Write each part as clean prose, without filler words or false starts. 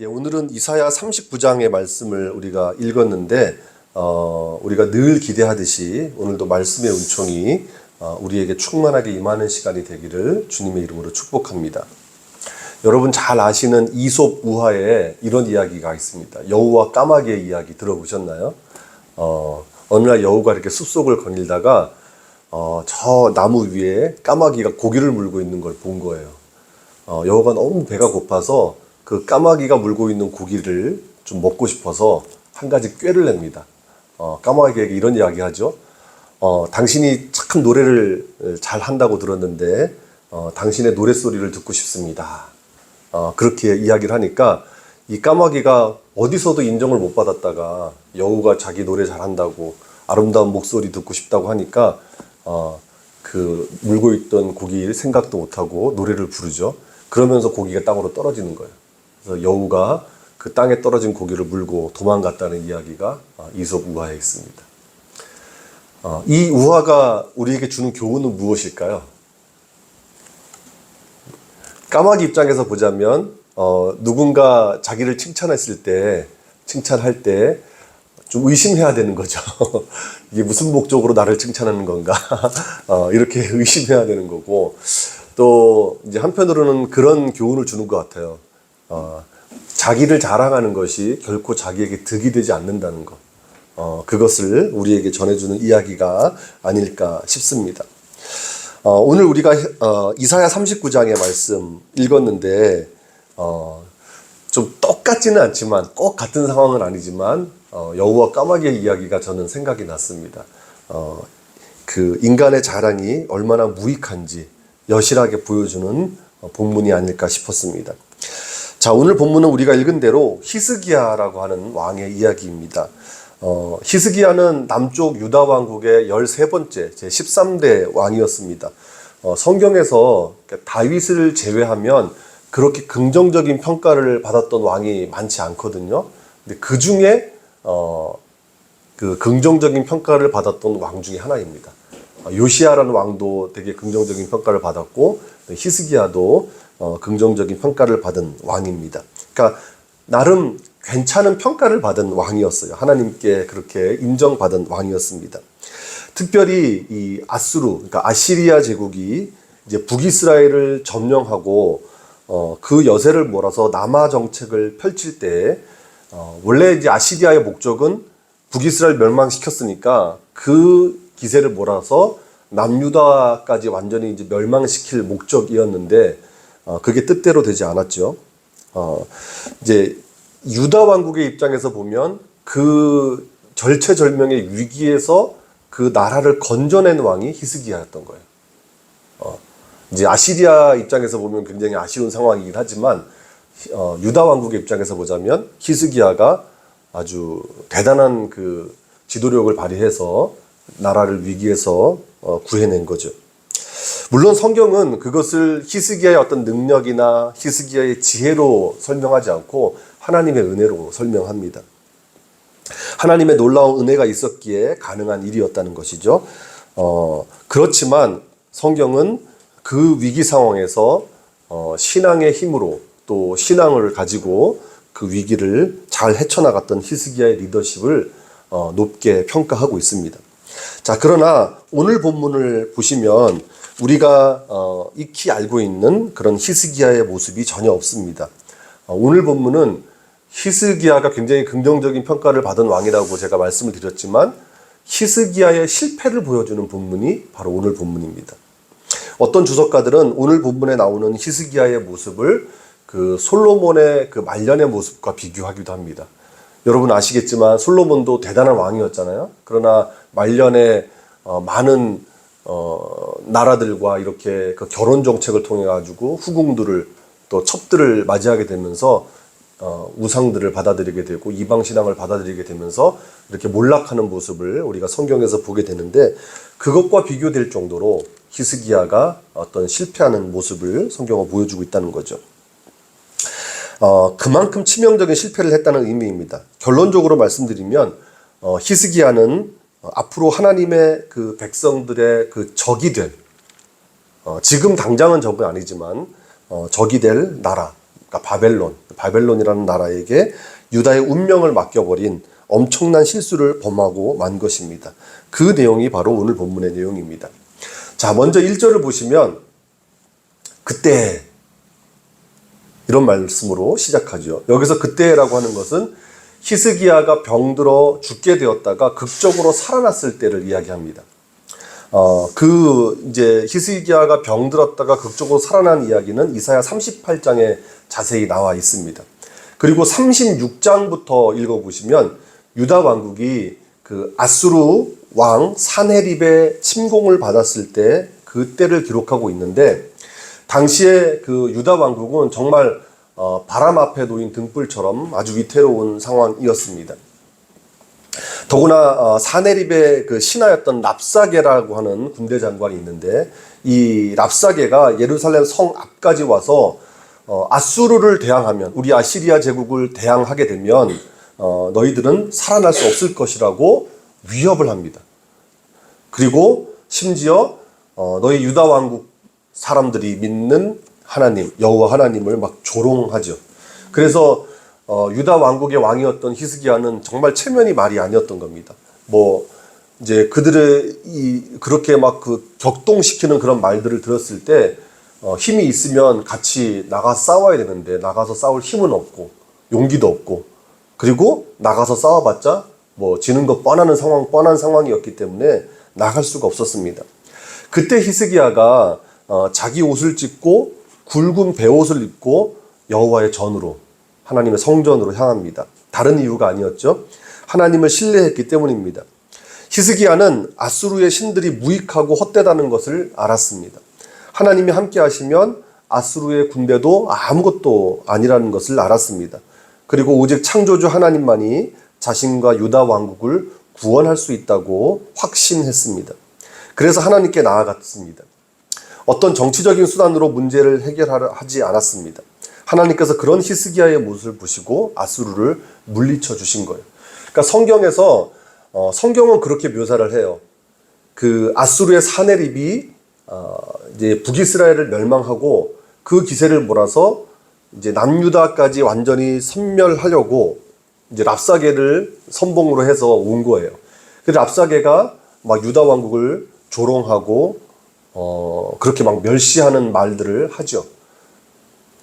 오늘은 이사야 39장의 말씀을 우리가 읽었는데 우리가 늘 기대하듯이 오늘도 말씀의 은총이 우리에게 충만하게 임하는 시간이 되기를 주님의 이름으로 축복합니다. 여러분 잘 아시는 이솝 우화에 이런 이야기가 있습니다. 여우와 까마귀의 이야기 들어보셨나요? 어느 날 여우가 이렇게 숲속을 거닐다가 저 나무 위에 까마귀가 고기를 물고 있는 걸 본 거예요. 여우가 너무 배가 고파서 그 까마귀가 물고 있는 고기를 좀 먹고 싶어서 한 가지 꾀를 냅니다. 까마귀에게 이런 이야기 하죠. 당신이 착한 노래를 잘 한다고 들었는데 당신의 노랫소리를 듣고 싶습니다. 그렇게 이야기를 하니까 이 까마귀가 어디서도 인정을 못 받았다가 여우가 자기 노래 잘한다고 아름다운 목소리 듣고 싶다고 하니까 그 물고 있던 고기를 생각도 못하고 노래를 부르죠. 그러면서 고기가 땅으로 떨어지는 거예요. 그래서 여우가 그 땅에 떨어진 고기를 물고 도망갔다는 이야기가 이솝 우화에 있습니다. 이 우화가 우리에게 주는 교훈은 무엇일까요? 까마귀 입장에서 보자면 누군가 자기를 칭찬할 때 좀 의심해야 되는 거죠. 이게 무슨 목적으로 나를 칭찬하는 건가? 이렇게 의심해야 되는 거고, 또 이제 한편으로는 그런 교훈을 주는 것 같아요. 자기를 자랑하는 것이 결코 자기에게 득이 되지 않는다는 것. 그것을 우리에게 전해주는 이야기가 아닐까 싶습니다. 오늘 우리가 이사야 39장의 말씀 읽었는데 좀 똑같지는 않지만 꼭 같은 상황은 아니지만 여우와 까마귀의 이야기가 저는 생각이 났습니다. 그 인간의 자랑이 얼마나 무익한지 여실하게 보여주는 본문이 아닐까 싶었습니다. 자, 오늘 본문은 우리가 읽은 대로 히스기야라고 하는 왕의 이야기입니다. 히스기야는 남쪽 유다 왕국의 13번째 제13대 왕이었습니다. 성경에서 다윗을 제외하면 그렇게 긍정적인 평가를 받았던 왕이 많지 않거든요. 근데 그 중에 그 긍정적인 평가를 받았던 왕 중에 하나입니다. 요시야라는 왕도 되게 긍정적인 평가를 받았고 히스기야도 긍정적인 평가를 받은 왕입니다. 그러니까 나름 괜찮은 평가를 받은 왕이었어요. 하나님께 그렇게 인정받은 왕이었습니다. 특별히 이 그러니까 아시리아 제국이 이제 북이스라엘을 점령하고 그 여세를 몰아서 남하 정책을 펼칠 때 원래 이제 아시리아의 목적은 북이스라엘 멸망시켰으니까 그 기세를 몰아서 남유다까지 완전히 이제 멸망시킬 목적이었는데 그게 뜻대로 되지 않았죠. 이제 유다 왕국의 입장에서 보면 그 절체절명의 위기에서 그 나라를 건져낸 왕이 히스기야였던 거예요. 이제 아시리아 입장에서 보면 굉장히 아쉬운 상황이긴 하지만 유다 왕국의 입장에서 보자면 히스기야가 아주 대단한 그 지도력을 발휘해서 나라를 위기에서 구해낸 거죠. 물론 성경은 그것을 히스기야의 어떤 능력이나 히스기야의 지혜로 설명하지 않고 하나님의 은혜로 설명합니다. 하나님의 놀라운 은혜가 있었기에 가능한 일이었다는 것이죠. 그렇지만 성경은 그 위기 상황에서 신앙의 힘으로 또 신앙을 가지고 그 위기를 잘 헤쳐나갔던 히스기야의 리더십을 높게 평가하고 있습니다. 자, 그러나 오늘 본문을 보시면 우리가 익히 알고 있는 그런 히스기야의 모습이 전혀 없습니다. 오늘 본문은 히스기야가 굉장히 긍정적인 평가를 받은 왕이라고 제가 말씀을 드렸지만 히스기야의 실패를 보여주는 본문이 바로 오늘 본문입니다. 어떤 주석가들은 오늘 본문에 나오는 히스기야의 모습을 그 솔로몬의 그 말년의 모습과 비교하기도 합니다. 여러분 아시겠지만 솔로몬도 대단한 왕이었잖아요. 그러나 말년에 많은 나라들과 이렇게 그 결혼 정책을 통해 가지고 후궁들을 또 첩들을 맞이하게 되면서 우상들을 받아들이게 되고 이방 신앙을 받아들이게 되면서 이렇게 몰락하는 모습을 우리가 성경에서 보게 되는데 그것과 비교될 정도로 히스기야가 어떤 실패하는 모습을 성경은 보여주고 있다는 거죠. 그만큼 치명적인 실패를 했다는 의미입니다. 결론적으로 말씀드리면 히스기야는 앞으로 하나님의 그 백성들의 그 적이 될 지금 당장은 적은 아니지만 적이 될 나라 그러니까 바벨론이라는 나라에게 유다의 운명을 맡겨버린 엄청난 실수를 범하고 만 것입니다. 그 내용이 바로 오늘 본문의 내용입니다. 자, 먼저 1절을 보시면 그때 이런 말씀으로 시작하죠. 여기서 그때라고 하는 것은 히스기야가 병들어 죽게 되었다가 극적으로 살아났을 때를 이야기합니다. 이제 히스기야가 병들었다가 극적으로 살아난 이야기는 이사야 38장에 자세히 나와 있습니다. 그리고 36장부터 읽어보시면 유다 왕국이 그 아수르 왕 사네립의 침공을 받았을 때 그때를 기록하고 있는데, 당시에 그 유다 왕국은 정말 바람 앞에 놓인 등불처럼 아주 위태로운 상황이었습니다. 더구나 사네립의 그 신하였던 랍사게라고 하는 군대 장관이 있는데, 이 랍사게가 예루살렘 성 앞까지 와서 아수르를 대항하면, 우리 아시리아 제국을 대항하게 되면 너희들은 살아날 수 없을 것이라고 위협을 합니다. 그리고 심지어 너희 유다 왕국 사람들이 믿는 하나님, 여호와 하나님을 막 조롱하죠. 그래서 유다 왕국의 왕이었던 히스기야는 정말 체면이 말이 아니었던 겁니다. 이제 그들의 그렇게 막 그 격동시키는 그런 말들을 들었을 때 힘이 있으면 같이 나가서 싸워야 되는데, 나가서 싸울 힘은 없고 용기도 없고, 그리고 나가서 싸워봤자 지는 거 뻔한 상황이었기 때문에 나갈 수가 없었습니다. 그때 히스기야가 자기 옷을 찢고 굵은 베옷을 입고 여호와의 전으로, 하나님의 성전으로 향합니다. 다른 이유가 아니었죠. 하나님을 신뢰했기 때문입니다. 히스기야는 아수르의 신들이 무익하고 헛되다는 것을 알았습니다. 하나님이 함께 하시면 아수르의 군대도 아무것도 아니라는 것을 알았습니다. 그리고 오직 창조주 하나님만이 자신과 유다 왕국을 구원할 수 있다고 확신했습니다. 그래서 하나님께 나아갔습니다. 어떤 정치적인 수단으로 문제를 해결하지 않았습니다. 하나님께서 그런 히스기야의 모습을 보시고 아수르를 물리쳐 주신 거예요. 그러니까 성경은 그렇게 묘사를 해요. 그 아수르의 사네립이 이제 북이스라엘을 멸망하고 그 기세를 몰아서 이제 남유다까지 완전히 섬멸하려고 이제 랍사게를 선봉으로 해서 온 거예요. 그 랍사게가 막 유다 왕국을 조롱하고 그렇게 막 멸시하는 말들을 하죠.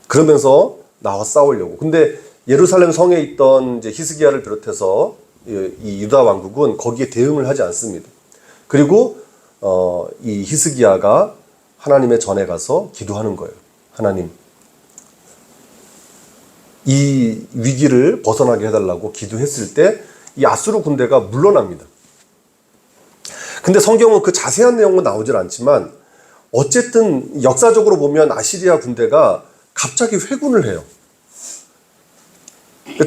그러면서 나와 싸우려고. 근데 예루살렘 성에 있던 이제 히스기야를 비롯해서 이 유다 왕국은 거기에 대응을 하지 않습니다. 그리고 이 히스기야가 하나님의 전에 가서 기도하는 거예요. 하나님, 이 위기를 벗어나게 해달라고 기도했을 때 이 아수르 군대가 물러납니다. 근데 성경은 그 자세한 내용은 나오질 않지만 어쨌든 역사적으로 보면 아시리아 군대가 갑자기 회군을 해요.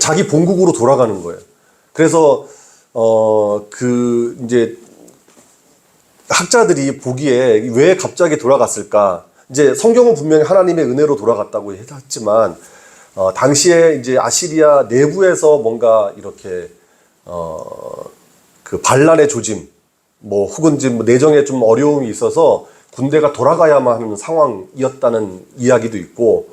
자기 본국으로 돌아가는 거예요. 그래서 이제 학자들이 보기에 왜 갑자기 돌아갔을까? 이제 성경은 분명히 하나님의 은혜로 돌아갔다고 했지만 당시에 이제 아시리아 내부에서 뭔가 이렇게 그 반란의 조짐, 혹은 내정에 좀 어려움이 있어서 군대가 돌아가야만 하는 상황이었다는 이야기도 있고,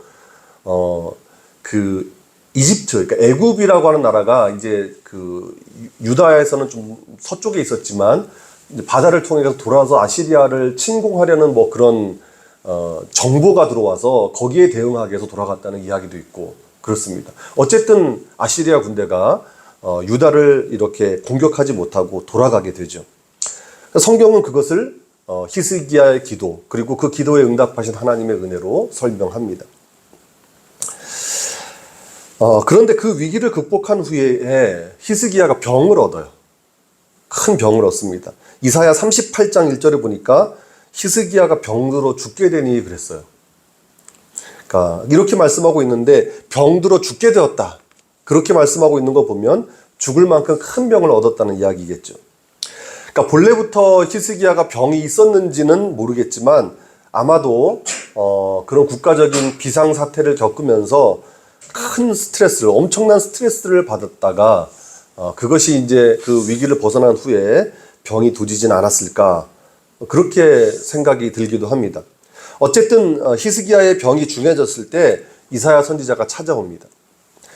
그 이집트, 그러니까 애굽이라고 하는 나라가 이제 그 유다에서는 좀 서쪽에 있었지만 이제 바다를 통해서 돌아서 아시리아를 침공하려는 그런 정보가 들어와서 거기에 대응하기 위해서 돌아갔다는 이야기도 있고 그렇습니다. 어쨌든 아시리아 군대가 유다를 이렇게 공격하지 못하고 돌아가게 되죠. 성경은 그것을 히스기야의 기도, 그리고 그 기도에 응답하신 하나님의 은혜로 설명합니다. 그런데 그 위기를 극복한 후에 히스기야가 병을 얻어요. 큰 병을 얻습니다. 이사야 38장 1절에 보니까 히스기야가 병들어 죽게 되니 그랬어요. 그러니까 이렇게 말씀하고 있는데 병들어 죽게 되었다, 그렇게 말씀하고 있는 거 보면 죽을 만큼 큰 병을 얻었다는 이야기겠죠. 그러니까 본래부터 히스기야가 병이 있었는지는 모르겠지만 아마도 그런 국가적인 비상사태를 겪으면서 큰 스트레스를, 엄청난 스트레스를 받았다가 그것이 이제 그 위기를 벗어난 후에 병이 도지진 않았을까, 그렇게 생각이 들기도 합니다. 어쨌든 히스기야의 병이 중해졌을 때 이사야 선지자가 찾아옵니다.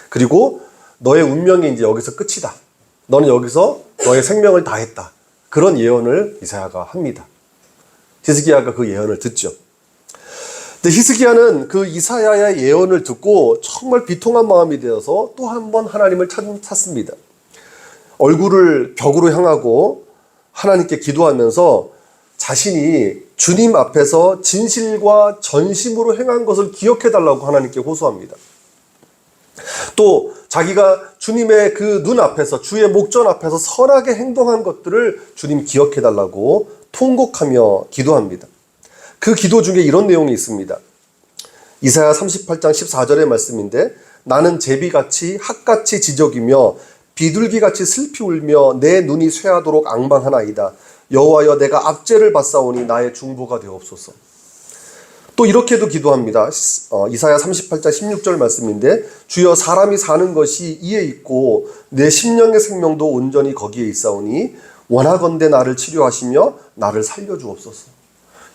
그리고 너의 운명이 이제 여기서 끝이다. 너는 여기서 너의 생명을 다했다. 그런 예언을 이사야가 합니다. 히스기야가 그 예언을 듣죠. 근데 히스기야는 그 이사야의 예언을 듣고 정말 비통한 마음이 되어서 또 한 번 하나님을 찾습니다. 얼굴을 벽으로 향하고 하나님께 기도하면서 자신이 주님 앞에서 진실과 전심으로 행한 것을 기억해달라고 하나님께 호소합니다. 또 자기가 주님의 그 눈 앞에서, 주의 목전 앞에서 선하게 행동한 것들을 주님 기억해달라고 통곡하며 기도합니다. 그 기도 중에 이런 내용이 있습니다. 이사야 38장 14절의 말씀인데, 나는 제비같이 핫같이 지저귀며 비둘기같이 슬피 울며 내 눈이 쇠하도록 앙망하나이다. 여호와여, 내가 압제를 받사오니 나의 중보가 되옵소서. 또 이렇게도 기도합니다. 이사야 38장 16절 말씀인데, 주여, 사람이 사는 것이 이에 있고 내 심령의 생명도 온전히 거기에 있사오니 원하건대 나를 치료하시며 나를 살려주옵소서.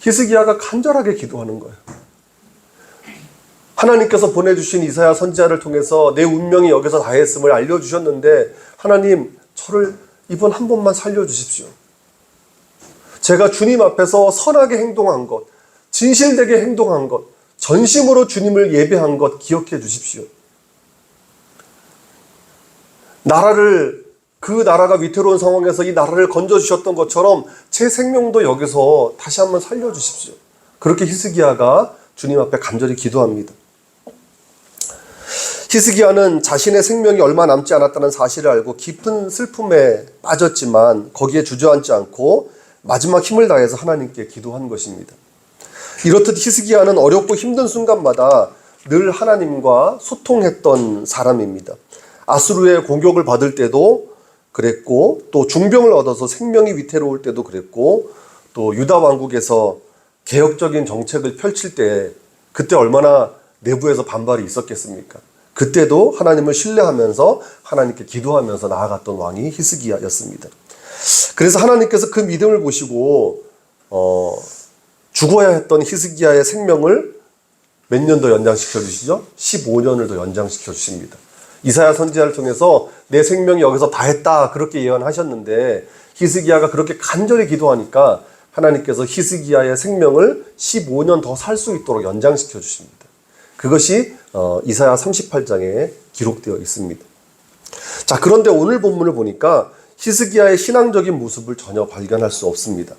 히스기야가 간절하게 기도하는 거예요. 하나님께서 보내주신 이사야 선지자를 통해서 내 운명이 여기서 다했음을 알려주셨는데, 하나님, 저를 이번 한 번만 살려주십시오. 제가 주님 앞에서 선하게 행동한 것, 진실되게 행동한 것, 전심으로 주님을 예배한 것 기억해 주십시오. 그 나라가 위태로운 상황에서 이 나라를 건져주셨던 것처럼 제 생명도 여기서 다시 한번 살려주십시오. 그렇게 히스기야가 주님 앞에 간절히 기도합니다. 히스기야는 자신의 생명이 얼마 남지 않았다는 사실을 알고 깊은 슬픔에 빠졌지만 거기에 주저앉지 않고 마지막 힘을 다해서 하나님께 기도한 것입니다. 이렇듯 히스기야는 어렵고 힘든 순간마다 늘 하나님과 소통했던 사람입니다. 아수르의 공격을 받을 때도 그랬고, 또 중병을 얻어서 생명이 위태로울 때도 그랬고, 또 유다 왕국에서 개혁적인 정책을 펼칠 때 그때 얼마나 내부에서 반발이 있었겠습니까? 그때도 하나님을 신뢰하면서 하나님께 기도하면서 나아갔던 왕이 히스기야였습니다. 그래서 하나님께서 그 믿음을 보시고 죽어야 했던 히스기야의 생명을 몇 년 더 연장시켜 주시죠? 15년을 더 연장시켜 주십니다. 이사야 선지자를 통해서 내 생명이 여기서 다 했다, 그렇게 예언하셨는데 히스기야가 그렇게 간절히 기도하니까 하나님께서 히스기야의 생명을 15년 더 살 수 있도록 연장시켜 주십니다. 그것이 이사야 38장에 기록되어 있습니다. 자, 그런데 오늘 본문을 보니까 히스기야의 신앙적인 모습을 전혀 발견할 수 없습니다.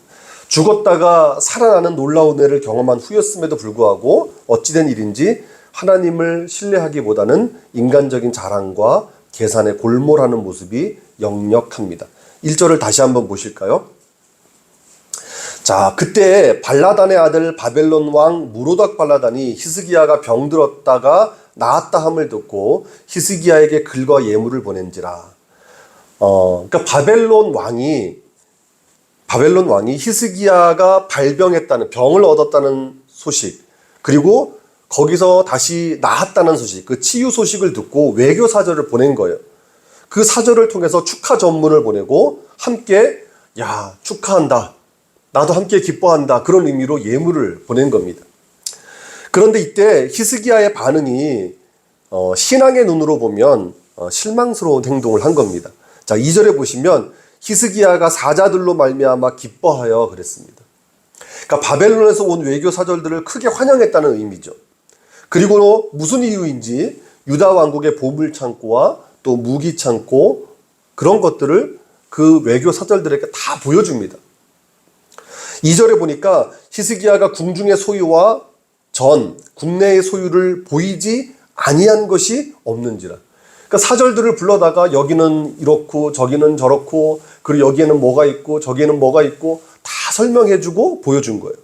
죽었다가 살아나는 놀라운 은혜를 경험한 후였음에도 불구하고 어찌된 일인지 하나님을 신뢰하기보다는 인간적인 자랑과 계산에 골몰하는 모습이 역력합니다. 1절을 다시 한번 보실까요? 자, 그때 발라단의 아들 바벨론 왕 무로닥 발라단이 히스기야가 병들었다가 나았다 함을 듣고 히스기야에게 글과 예물을 보낸지라. 그러니까 바벨론 왕이 히스기야가 발병했다는, 병을 얻었다는 소식, 그리고 거기서 다시 나았다는 소식, 그 치유 소식을 듣고 외교 사절을 보낸 거예요. 그 사절을 통해서 축하 전문을 보내고 함께, 야, 축하한다, 나도 함께 기뻐한다, 그런 의미로 예물을 보낸 겁니다. 그런데 이때 히스기야의 반응이 신앙의 눈으로 보면 실망스러운 행동을 한 겁니다. 자, 2절에 보시면 히스기야가 사자들로 말미암아 기뻐하여 그랬습니다. 그러니까 바벨론에서 온 외교 사절들을 크게 환영했다는 의미죠. 그리고 무슨 이유인지 유다 왕국의 보물 창고와 또 무기 창고, 그런 것들을 그 외교 사절들에게 다 보여줍니다. 2절에 보니까 히스기야가 궁중의 소유와 국내의 소유를 보이지 아니한 것이 없는지라. 그러니까 사절들을 불러다가 여기는 이렇고 저기는 저렇고, 그리고 여기에는 뭐가 있고 저기에는 뭐가 있고 다 설명해주고 보여준 거예요.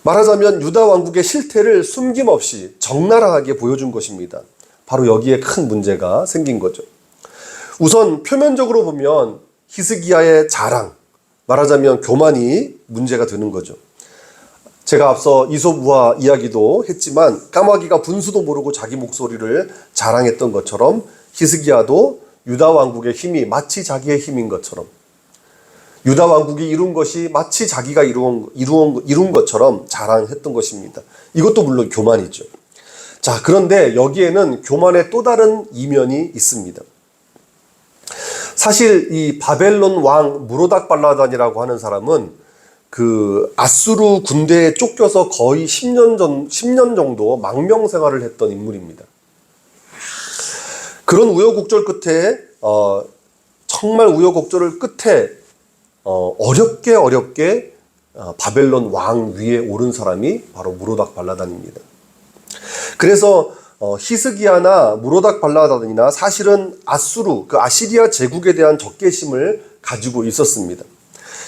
말하자면 유다 왕국의 실태를 숨김없이 적나라하게 보여준 것입니다. 바로 여기에 큰 문제가 생긴 거죠. 우선 표면적으로 보면 히스기야의 자랑, 말하자면 교만이 문제가 되는 거죠. 제가 앞서 이솝우화 이야기도 했지만 까마귀가 분수도 모르고 자기 목소리를 자랑했던 것처럼 히스기야도 유다 왕국의 힘이 마치 자기의 힘인 것처럼, 유다 왕국이 이룬 것이 마치 자기가 이룬 것처럼 자랑했던 것입니다. 이것도 물론 교만이죠. 자, 그런데 여기에는 교만의 또 다른 이면이 있습니다. 사실 이 바벨론 왕 무로닥 발라단이라고 하는 사람은 그 아수르 군대에 쫓겨서 거의 10년 정도 망명 생활을 했던 인물입니다. 그런 우여곡절 끝에 정말 우여곡절을 끝에 어렵게 바벨론 왕 위에 오른 사람이 바로 무로닥 발라단입니다. 그래서 히스기야나 무로닥 발라단이나 사실은 아수르, 그 아시리아 제국에 대한 적개심을 가지고 있었습니다.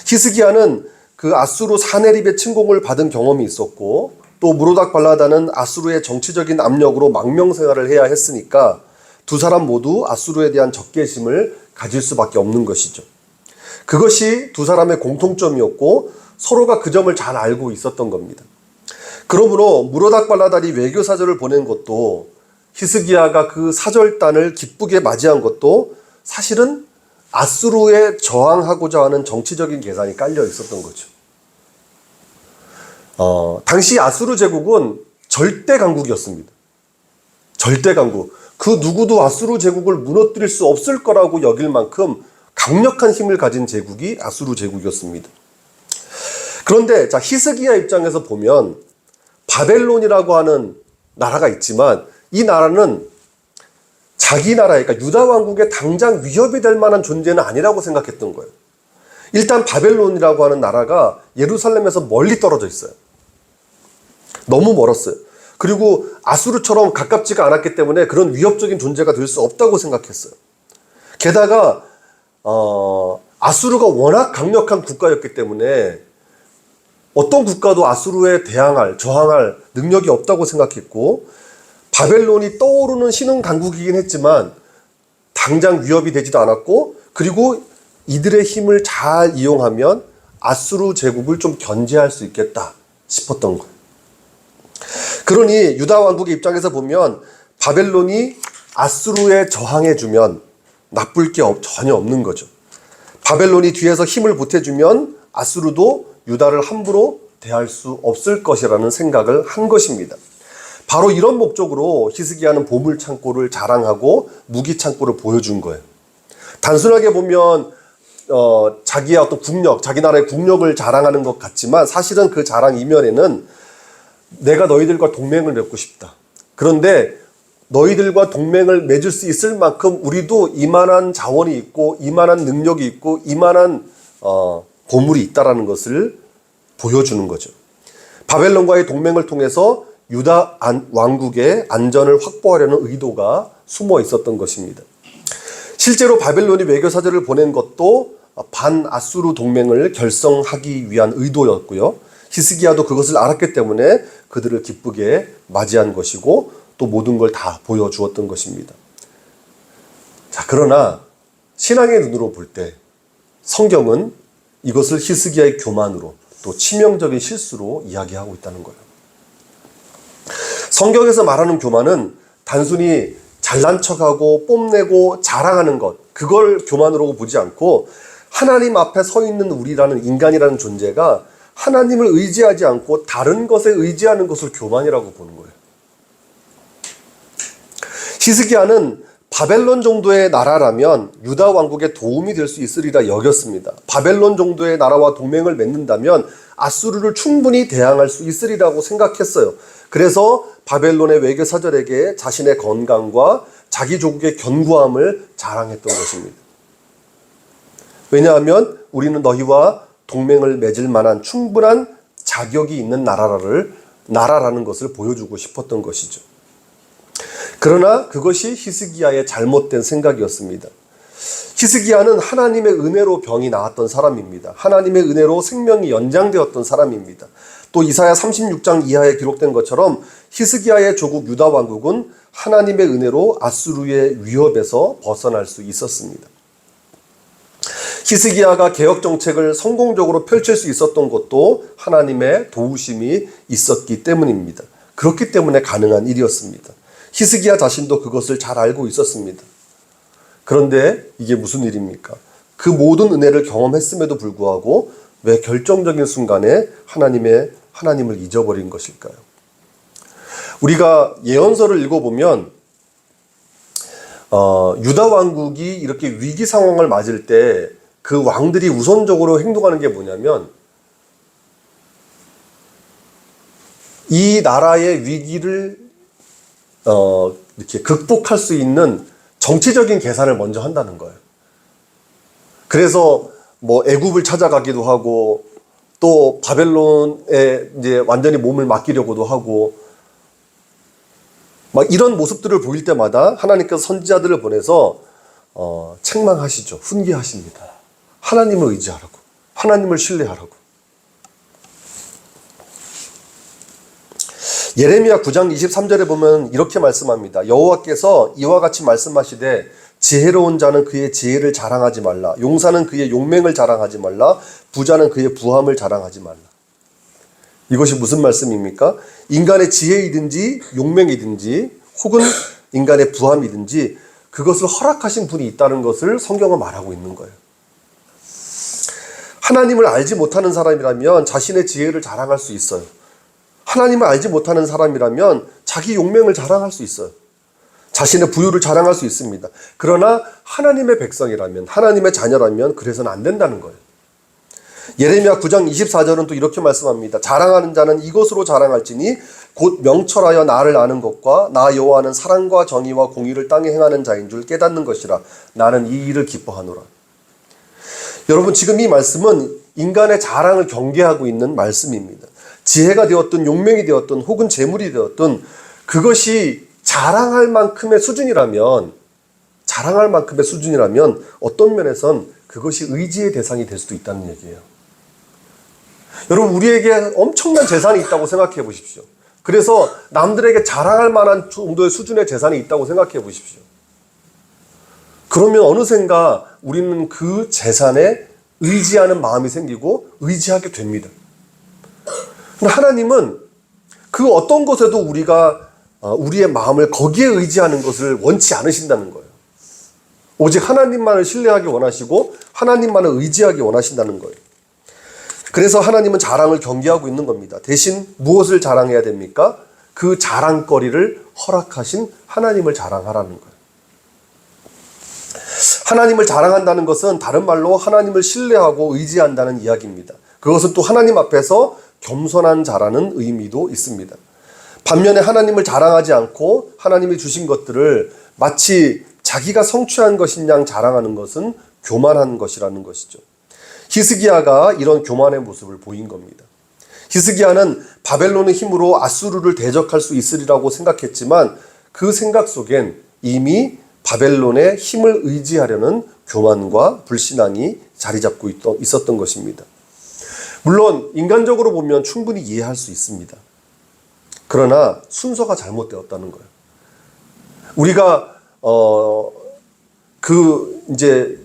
히스기야는 그 아수르 사네립의 침공을 받은 경험이 있었고, 또 무로닥 발라단은 아수르의 정치적인 압력으로 망명 생활을 해야 했으니까 두 사람 모두 아수르에 대한 적개심을 가질 수밖에 없는 것이죠. 그것이 두 사람의 공통점이었고 서로가 그 점을 잘 알고 있었던 겁니다. 그러므로 무로닥 발라단이 외교 사절을 보낸 것도, 히스기야가 그 사절단을 기쁘게 맞이한 것도 사실은 아수르에 저항하고자 하는 정치적인 계산이 깔려 있었던 거죠. 당시 아수르 제국은 절대 강국이었습니다. 절대 강국. 그 누구도 아수르 제국을 무너뜨릴 수 없을 거라고 여길 만큼 강력한 힘을 가진 제국이 아수르 제국이었습니다. 그런데 자, 히스기야 입장에서 보면 바벨론이라고 하는 나라가 있지만 이 나라는 자기 나라에, 그러니까 유다 왕국에 당장 위협이 될 만한 존재는 아니라고 생각했던 거예요. 일단 바벨론이라고 하는 나라가 예루살렘에서 멀리 떨어져 있어요. 너무 멀었어요. 그리고 아수르처럼 가깝지가 않았기 때문에 그런 위협적인 존재가 될 수 없다고 생각했어요. 게다가 아수르가 워낙 강력한 국가였기 때문에 어떤 국가도 아수르에 저항할 능력이 없다고 생각했고, 바벨론이 떠오르는 신흥 강국이긴 했지만 당장 위협이 되지도 않았고, 그리고 이들의 힘을 잘 이용하면 아수르 제국을 좀 견제할 수 있겠다 싶었던 거예요. 그러니 유다 왕국의 입장에서 보면 바벨론이 아수르에 저항해주면 나쁠 게 전혀 없는 거죠. 바벨론이 뒤에서 힘을 보태주면 아수르도 유다를 함부로 대할 수 없을 것이라는 생각을 한 것입니다. 바로 이런 목적으로 히스기야는 보물 창고를 자랑하고 무기 창고를 보여준 거예요. 단순하게 보면 자기의 어떤 국력, 자기 나라의 국력을 자랑하는 것 같지만 사실은 그 자랑 이면에는 내가 너희들과 동맹을 맺고 싶다. 그런데 너희들과 동맹을 맺을 수 있을 만큼 우리도 이만한 자원이 있고 이만한 능력이 있고 이만한 보물이 있다라는 것을 보여주는 거죠. 바벨론과의 동맹을 통해서 유다 왕국의 안전을 확보하려는 의도가 숨어 있었던 것입니다. 실제로 바벨론이 외교사절을 보낸 것도 반아수르 동맹을 결성하기 위한 의도였고요. 히스기야도 그것을 알았기 때문에 그들을 기쁘게 맞이한 것이고 또 모든 걸 다 보여주었던 것입니다. 자, 그러나 신앙의 눈으로 볼 때 성경은 이것을 히스기야의 교만으로 또 치명적인 실수로 이야기하고 있다는 거예요. 성경에서 말하는 교만은 단순히 잘난 척하고 뽐내고 자랑하는 것, 그걸 교만으로 보지 않고 하나님 앞에 서 있는 우리라는 인간이라는 존재가 하나님을 의지하지 않고 다른 것에 의지하는 것을 교만이라고 보는 거예요. 히스기야는 바벨론 정도의 나라라면 유다 왕국에 도움이 될 수 있으리라 여겼습니다. 바벨론 정도의 나라와 동맹을 맺는다면 아수르를 충분히 대항할 수 있으리라고 생각했어요. 그래서 바벨론의 외교사절에게 자신의 건강과 자기 조국의 견고함을 자랑했던 것입니다. 왜냐하면 우리는 너희와 동맹을 맺을 만한 충분한 자격이 있는 나라라는 것을 보여주고 싶었던 것이죠. 그러나 그것이 히스기야의 잘못된 생각이었습니다. 히스기야는 하나님의 은혜로 병이 나았던 사람입니다. 하나님의 은혜로 생명이 연장되었던 사람입니다. 또 이사야 36장 이하에 기록된 것처럼 히스기야의 조국 유다 왕국은 하나님의 은혜로 아수르의 위협에서 벗어날 수 있었습니다. 히스기야가 개혁 정책을 성공적으로 펼칠 수 있었던 것도 하나님의 도우심이 있었기 때문입니다. 그렇기 때문에 가능한 일이었습니다. 히스기야 자신도 그것을 잘 알고 있었습니다. 그런데 이게 무슨 일입니까? 그 모든 은혜를 경험했음에도 불구하고 왜 결정적인 순간에 하나님을 잊어버린 것일까요? 우리가 예언서를 읽어보면 유다 왕국이 이렇게 위기 상황을 맞을 때 그 왕들이 우선적으로 행동하는 게 뭐냐면 이 나라의 위기를 이렇게 극복할 수 있는 정치적인 계산을 먼저 한다는 거예요. 그래서 뭐 애굽을 찾아가기도 하고 또 바벨론에 이제 완전히 몸을 맡기려고도 하고 막 이런 모습들을 보일 때마다 하나님께서 선지자들을 보내서 책망하시죠. 훈계하십니다. 하나님을 의지하라고. 하나님을 신뢰하라고. 예레미야 9장 23절에 보면 이렇게 말씀합니다. 여호와께서 이와 같이 말씀하시되 지혜로운 자는 그의 지혜를 자랑하지 말라. 용사는 그의 용맹을 자랑하지 말라. 부자는 그의 부함을 자랑하지 말라. 이것이 무슨 말씀입니까? 인간의 지혜이든지 용맹이든지 혹은 인간의 부함이든지 그것을 허락하신 분이 있다는 것을 성경은 말하고 있는 거예요. 하나님을 알지 못하는 사람이라면 자신의 지혜를 자랑할 수 있어요. 하나님을 알지 못하는 사람이라면 자기 용맹을 자랑할 수 있어요. 자신의 부유를 자랑할 수 있습니다. 그러나 하나님의 백성이라면, 하나님의 자녀라면 그래서는 안 된다는 거예요. 예레미야 9장 24절은 또 이렇게 말씀합니다. 자랑하는 자는 이것으로 자랑할지니 곧 명철하여 나를 아는 것과 나 여호와는 사랑과 정의와 공의를 땅에 행하는 자인 줄 깨닫는 것이라. 나는 이 일을 기뻐하노라. 여러분, 지금 이 말씀은 인간의 자랑을 경계하고 있는 말씀입니다. 지혜가 되었든 용맹이 되었든 혹은 재물이 되었든 그것이 자랑할 만큼의 수준이라면 어떤 면에선 그것이 의지의 대상이 될 수도 있다는 얘기예요. 여러분, 우리에게 엄청난 재산이 있다고 생각해 보십시오. 그래서 남들에게 자랑할 만한 정도의 수준의 재산이 있다고 생각해 보십시오. 그러면 어느샌가 우리는 그 재산에 의지하는 마음이 생기고 의지하게 됩니다. 하나님은 그 어떤 것에도 우리가 우리의 마음을 거기에 의지하는 것을 원치 않으신다는 거예요. 오직 하나님만을 신뢰하기 원하시고 하나님만을 의지하기 원하신다는 거예요. 그래서 하나님은 자랑을 경계하고 있는 겁니다. 대신 무엇을 자랑해야 됩니까? 그 자랑거리를 허락하신 하나님을 자랑하라는 거예요. 하나님을 자랑한다는 것은 다른 말로 하나님을 신뢰하고 의지한다는 이야기입니다. 그것은 또 하나님 앞에서 겸손한 자라는 의미도 있습니다. 반면에 하나님을 자랑하지 않고 하나님이 주신 것들을 마치 자기가 성취한 것인 양 자랑하는 것은 교만한 것이라는 것이죠. 히스기야가 이런 교만의 모습을 보인 겁니다. 히스기야는 바벨론의 힘으로 아수르를 대적할 수 있으리라고 생각했지만 그 생각 속엔 이미 바벨론의 힘을 의지하려는 교만과 불신앙이 자리 잡고 있었던 것입니다. 물론 인간적으로 보면 충분히 이해할 수 있습니다. 그러나 순서가 잘못되었다는 거예요. 우리가 이제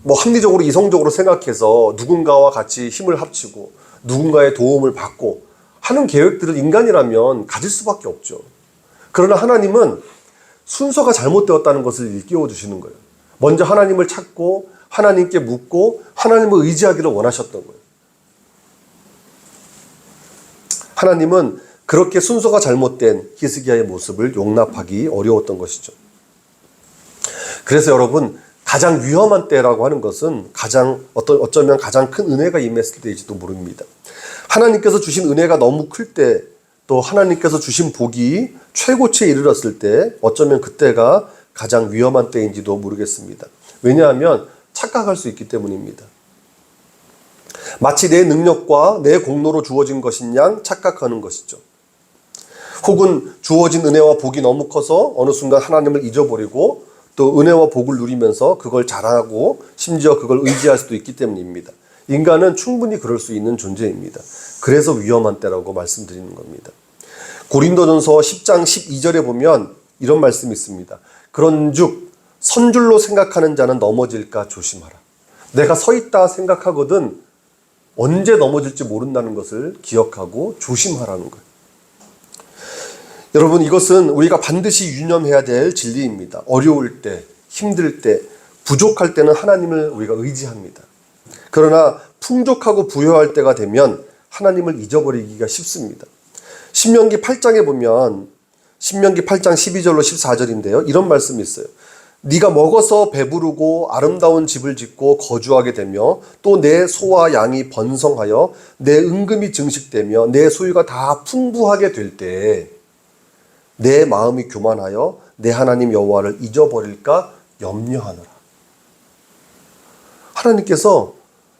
합리적으로 이성적으로 생각해서 누군가와 같이 힘을 합치고 누군가의 도움을 받고 하는 계획들을 인간이라면 가질 수밖에 없죠. 그러나 하나님은 순서가 잘못되었다는 것을 일깨워 주시는 거예요. 먼저 하나님을 찾고 하나님께 묻고 하나님을 의지하기를 원하셨던 거예요. 하나님은 그렇게 순서가 잘못된 히스기야의 모습을 용납하기 어려웠던 것이죠. 그래서 여러분, 가장 위험한 때라고 하는 것은 어쩌면 가장 큰 은혜가 임했을 때일지도 모릅니다. 하나님께서 주신 은혜가 너무 클 때, 또 하나님께서 주신 복이 최고치에 이르렀을 때 어쩌면 그때가 가장 위험한 때인지도 모르겠습니다. 왜냐하면 착각할 수 있기 때문입니다. 마치 내 능력과 내 공로로 주어진 것인 양 착각하는 것이죠. 혹은 주어진 은혜와 복이 너무 커서 어느 순간 하나님을 잊어버리고 또 은혜와 복을 누리면서 그걸 자랑하고 심지어 그걸 의지할 수도 있기 때문입니다. 인간은 충분히 그럴 수 있는 존재입니다. 그래서 위험한 때라고 말씀드리는 겁니다. 고린도전서 10장 12절에 보면 이런 말씀이 있습니다. 그런즉 선줄로 생각하는 자는 넘어질까 조심하라. 내가 서 있다 생각하거든 언제 넘어질지 모른다는 것을 기억하고 조심하라는 거예요. 여러분, 이것은 우리가 반드시 유념해야 될 진리입니다. 어려울 때, 힘들 때, 부족할 때는 하나님을 우리가 의지합니다. 그러나 풍족하고 부유할 때가 되면 하나님을 잊어버리기가 쉽습니다. 신명기 8장에 보면 신명기 8장 12절로 14절인데요. 이런 말씀이 있어요. 네가 먹어서 배부르고 아름다운 집을 짓고 거주하게 되며 또 내 소와 양이 번성하여 내 은금이 증식되며 내 소유가 다 풍부하게 될 때 내 마음이 교만하여 내 하나님 여호와를 잊어버릴까 염려하노라. 하나님께서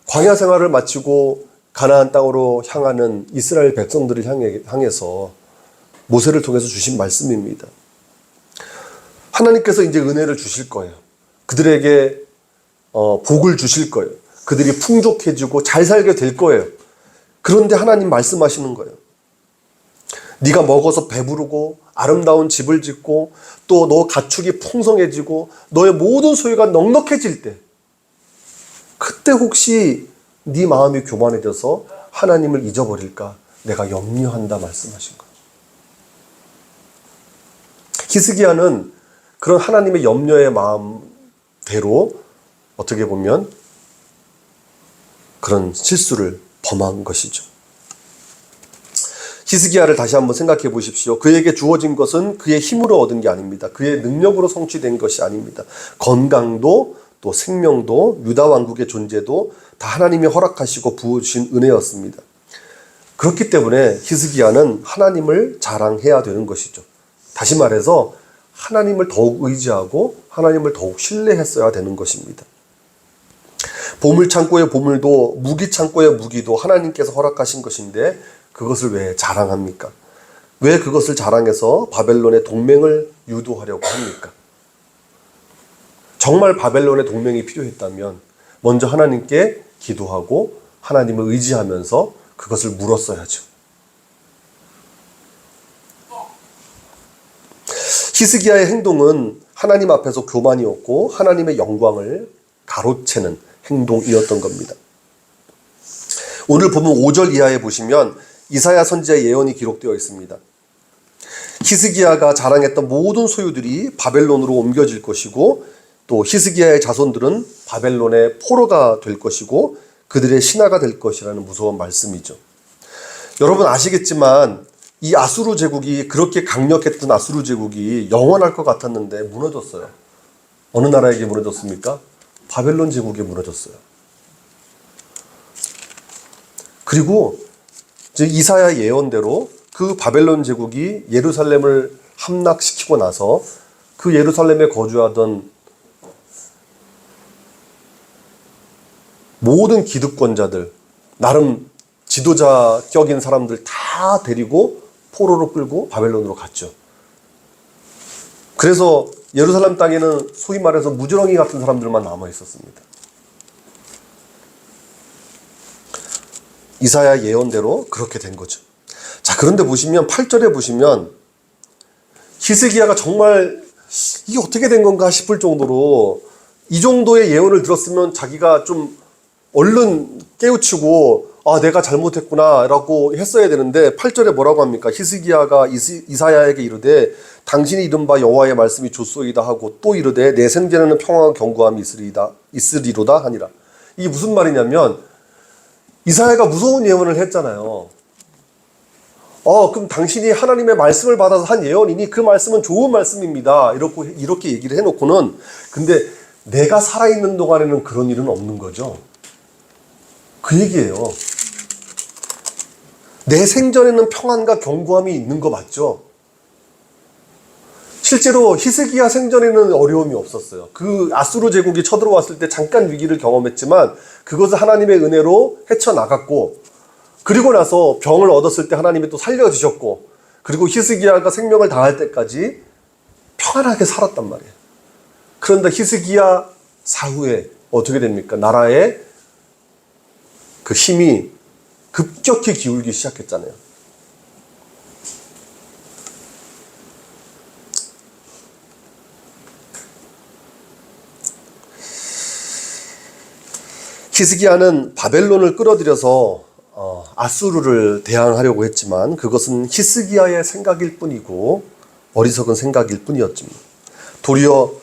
광야 생활을 마치고 가나안 땅으로 향하는 이스라엘 백성들을 향해서 모세를 통해서 주신 말씀입니다. 하나님께서 이제 은혜를 주실 거예요. 그들에게 복을 주실 거예요. 그들이 풍족해지고 잘 살게 될 거예요. 그런데 하나님 말씀하시는 거예요. 네가 먹어서 배부르고 아름다운 집을 짓고 또 너 가축이 풍성해지고 너의 모든 소유가 넉넉해질 때 그때 혹시 네 마음이 교만해져서 하나님을 잊어버릴까 내가 염려한다 말씀하신 거예요. 히스기야는 그런 하나님의 염려의 마음대로 어떻게 보면 그런 실수를 범한 것이죠. 히스기야를 다시 한번 생각해 보십시오. 그에게 주어진 것은 그의 힘으로 얻은 게 아닙니다. 그의 능력으로 성취된 것이 아닙니다. 건강도 또 생명도 유다 왕국의 존재도 다 하나님이 허락하시고 부으신 은혜였습니다. 그렇기 때문에 히스기야는 하나님을 자랑해야 되는 것이죠. 다시 말해서 하나님을 더욱 의지하고 하나님을 더욱 신뢰했어야 되는 것입니다. 보물창고의 보물도 무기창고의 무기도 하나님께서 허락하신 것인데 그것을 왜 자랑합니까? 왜 그것을 자랑해서 바벨론의 동맹을 유도하려고 합니까? 정말 바벨론의 동맹이 필요했다면 먼저 하나님께 기도하고 하나님을 의지하면서 그것을 물었어야죠. 히스기야의 행동은 하나님 앞에서 교만이었고 하나님의 영광을 가로채는 행동이었던 겁니다. 오늘 보면 5절 이하에 보시면 이사야 선지자의 예언이 기록되어 있습니다. 히스기야가 자랑했던 모든 소유들이 바벨론으로 옮겨질 것이고 또 히스기야의 자손들은 바벨론의 포로가 될 것이고 그들의 신하가 될 것이라는 무서운 말씀이죠. 여러분 아시겠지만 이 아수르 제국이 그렇게 강력했던 아수르 제국이 영원할 것 같았는데 무너졌어요. 어느 나라에게 무너졌습니까? 바벨론 제국에 무너졌어요. 그리고 이사야 예언대로 그 바벨론 제국이 예루살렘을 함락시키고 나서 그 예루살렘에 거주하던 모든 기득권자들, 나름 지도자격인 사람들 다 데리고 포로로 끌고 바벨론으로 갔죠. 그래서 예루살렘 땅에는 소위 말해서 무지렁이 같은 사람들만 남아 있었습니다. 이사야 예언대로 그렇게 된 거죠. 자, 그런데 보시면 8절에 보시면 히스기야가 정말 이게 어떻게 된 건가 싶을 정도로 이 정도의 예언을 들었으면 자기가 좀 얼른 깨우치고 내가 잘못했구나 라고 했어야 되는데 8절에 뭐라고 합니까? 히스기야가 이사야에게 이르되 당신이 이른 바 여호와의 말씀이 좋소이다 하고 또 이르되 내 생전에는 평화와 견고함이 있으리로다 하니라. 이게 무슨 말이냐면 이사야가 무서운 예언을 했잖아요. 그럼 당신이 하나님의 말씀을 받아서 한 예언이니 그 말씀은 좋은 말씀입니다. 이렇게 얘기를 해놓고는 근데 내가 살아있는 동안에는 그런 일은 없는 거죠. 그 얘기예요. 내 생전에는 평안과 견고함이 있는 거 맞죠? 실제로 히스기야 생전에는 어려움이 없었어요. 그 아수르 제국이 쳐들어왔을 때 잠깐 위기를 경험했지만 그것을 하나님의 은혜로 헤쳐나갔고 그리고 나서 병을 얻었을 때 하나님이 또 살려주셨고 그리고 히스기야가 생명을 다할 때까지 평안하게 살았단 말이에요. 그런데 히스기야 사후에 어떻게 됩니까? 나라의 그 힘이 급격히 기울기 시작했잖아요. 히스기야는 바벨론을 끌어들여서 아수르를 대항하려고 했지만 그것은 히스기야의 생각일 뿐이고 어리석은 생각일 뿐이었죠. 도리어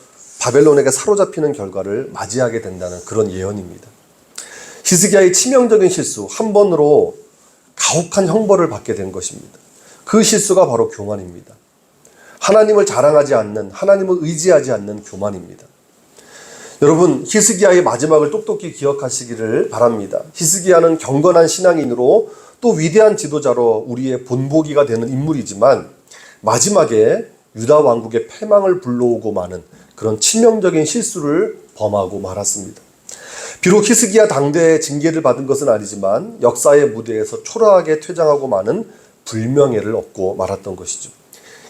바벨론에게 사로잡히는 결과를 맞이하게 된다는 그런 예언입니다. 히스기야의 치명적인 실수 한 번으로 가혹한 형벌을 받게 된 것입니다. 그 실수가 바로 교만입니다. 하나님을 자랑하지 않는, 하나님을 의지하지 않는 교만입니다. 여러분, 히스기야의 마지막을 똑똑히 기억하시기를 바랍니다. 히스기야는 경건한 신앙인으로 또 위대한 지도자로 우리의 본보기가 되는 인물이지만 마지막에 유다 왕국의 패망을 불러오고 마는 그런 치명적인 실수를 범하고 말았습니다. 비록 히스기야 당대에 징계를 받은 것은 아니지만 역사의 무대에서 초라하게 퇴장하고 마는 불명예를 얻고 말았던 것이죠.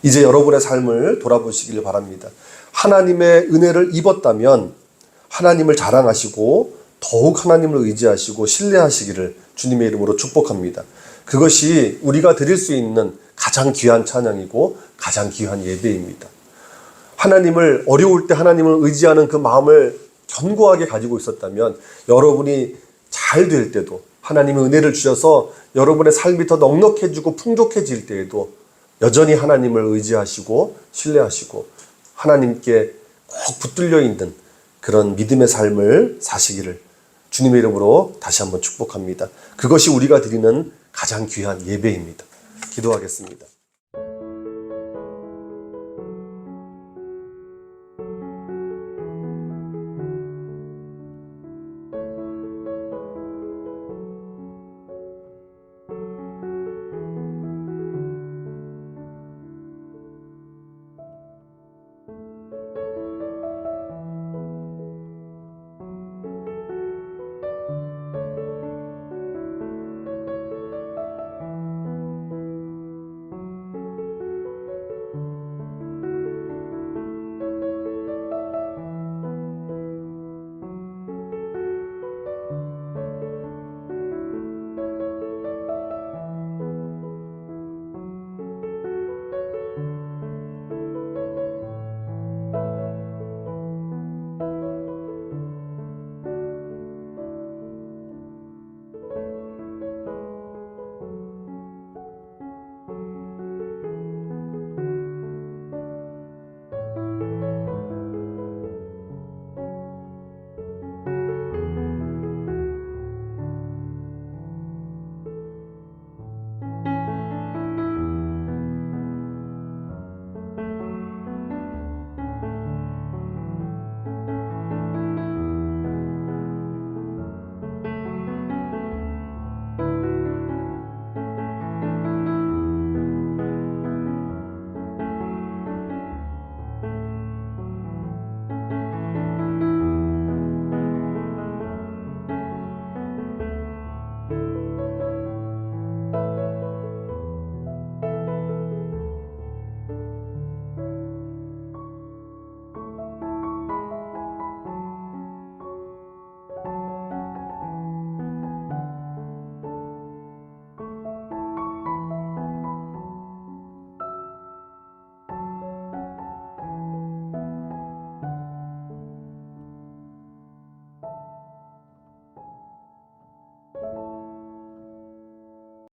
이제 여러분의 삶을 돌아보시길 바랍니다. 하나님의 은혜를 입었다면 하나님을 자랑하시고 더욱 하나님을 의지하시고 신뢰하시기를 주님의 이름으로 축복합니다. 그것이 우리가 드릴 수 있는 가장 귀한 찬양이고 가장 귀한 예배입니다. 하나님을 어려울 때 하나님을 의지하는 그 마음을 견고하게 가지고 있었다면 여러분이 잘 될 때도 하나님의 은혜를 주셔서 여러분의 삶이 더 넉넉해지고 풍족해질 때에도 여전히 하나님을 의지하시고 신뢰하시고 하나님께 꼭 붙들려 있는 그런 믿음의 삶을 사시기를 주님의 이름으로 다시 한번 축복합니다. 그것이 우리가 드리는 가장 귀한 예배입니다. 기도하겠습니다.